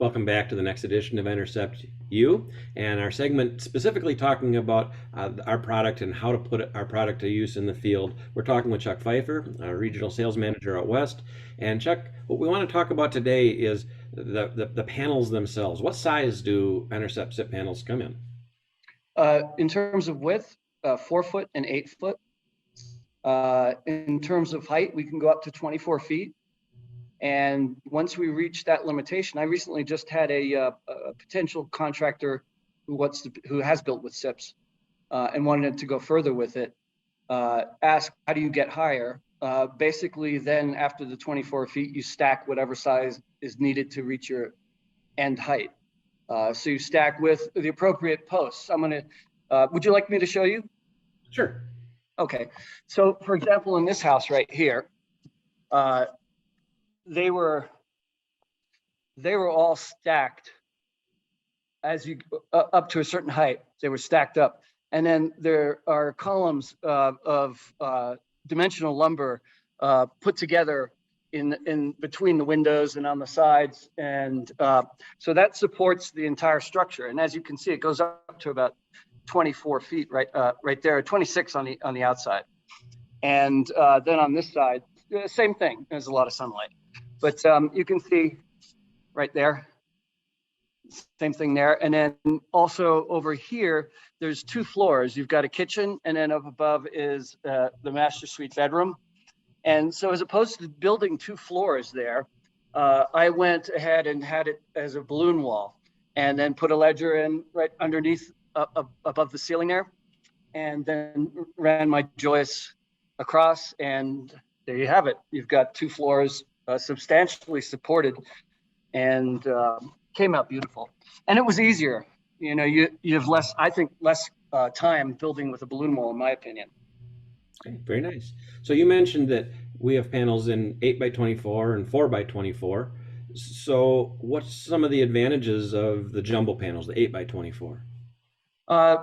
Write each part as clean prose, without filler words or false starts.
Welcome back to the next edition of Enercept U, and our segment specifically talking about our product and how to put our product to use in the field. We're talking with Chuck Pfeiffer, our regional sales manager out west. And Chuck, what we want to talk about today is the panels themselves. What size do Enercept SIP panels come in? In terms of width, 4 foot and 8 foot. In terms of height, we can go up to 24 feet. And once we reach that limitation, I recently just had a potential contractor who has built with SIPs and wanted to go further with it, ask, how do you get higher? Basically, then after the 24 feet, you stack whatever size is needed to reach your end height. So you stack with the appropriate posts. Would you like me to show you? Sure. Okay. So for example, in this house right here, they were all stacked as you up to a certain height. They were stacked up, and then there are columns of dimensional lumber put together in between the windows and on the sides, and so that supports the entire structure. And as you can see, it goes up to about 24 feet right there, 26 on the outside, and then on this side, same thing. There's a lot of sunlight. But you can see right there, same thing there. And then also over here, there's 2 floors. You've got a kitchen, and then up above is the master suite bedroom. And so as opposed to building 2 floors there, I went ahead and had it as a balloon wall, and then put a ledger in right underneath above the ceiling there, and then ran my joists across, and there you have it. You've got 2 floors substantially supported, and came out beautiful. And it was easier. You know, you have less time building with a balloon wall, in my opinion. Okay, very nice. So you mentioned that we have panels in 8 by 24 and 4 by 24. So what's some of the advantages of the jumbo panels, the 8 by 24?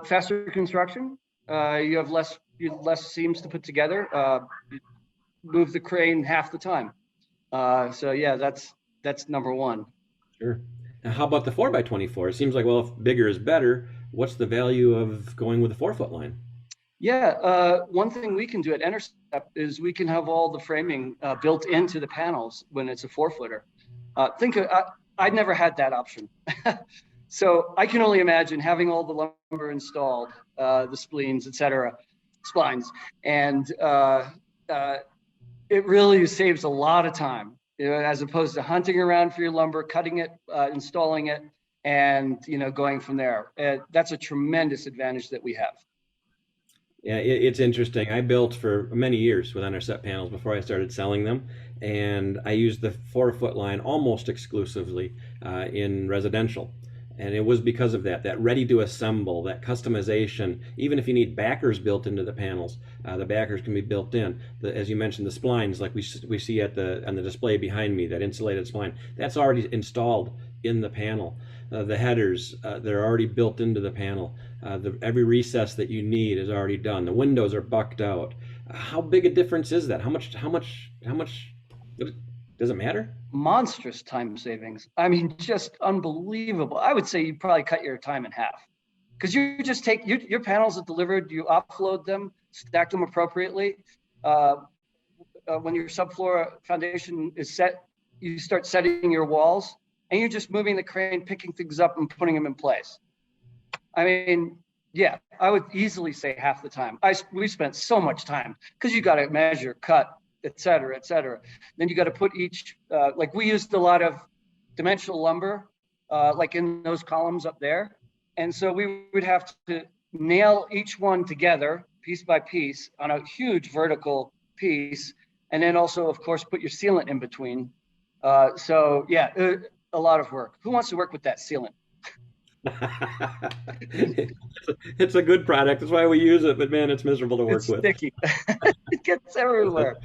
Faster construction. You have less seams to put together. You move the crane half the time. So yeah, that's number one. Sure. Now, how about the 4 by 24? It seems like, well, if bigger is better, what's the value of going with a 4-foot line? Yeah, one thing we can do at Enercept is we can have all the framing built into the panels when it's a 4-footer. I'd never had that option. So I can only imagine having all the lumber installed, the spleens, etc., splines, and it really saves a lot of time, you know, as opposed to hunting around for your lumber, cutting it, installing it, and going from there. That's a tremendous advantage that we have. Yeah, it's interesting. I built for many years with Enercept panels before I started selling them, and I used the 4-foot line almost exclusively in residential. And it was because of that ready to assemble, that customization. Even if you need backers built into the panels, the backers can be built in. As you mentioned, the splines, like we see on the display behind me, that insulated spline, that's already installed in the panel. The headers, they're already built into the panel. Every recess that you need is already done. The windows are bucked out. How big a difference is that? How much does it matter? Monstrous time savings. I mean, just unbelievable. I would say you probably cut your time in half, because you just take your panels are delivered, you offload them, stack them appropriately. When your subfloor foundation is set, you start setting your walls, and you're just moving the crane, picking things up and putting them in place. I mean, yeah, I would easily say half the time. We spent so much time because you got to measure, cut, et cetera, et cetera. Then you got to put each, like we used a lot of dimensional lumber, like in those columns up there. And so we would have to nail each one together piece by piece on a huge vertical piece. And then also, of course, put your sealant in between. So yeah, a lot of work. Who wants to work with that sealant? It's a good product. That's why we use it. But man, it's miserable to work It's with. sticky. It gets everywhere.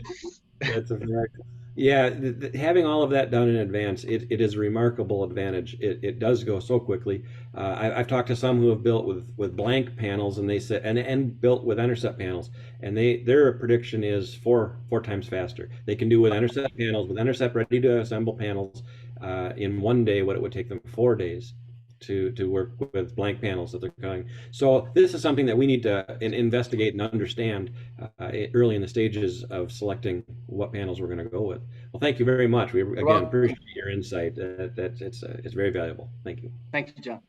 That's a fact. Yeah, having all of that done in advance, it is a remarkable advantage. It does go so quickly. I've talked to some who have built with blank panels, and they said and built with Enercept panels, and their prediction is four times faster. They can do with Enercept panels, with Enercept ready to assemble panels, in one day what it would take them 4 days to work with blank panels that they're going. So this is something that we need to investigate and understand early in the stages of selecting what panels we're going to go with. Well, thank you very much. We again Well, appreciate your insight. It's very valuable. Thank you. thank you, John.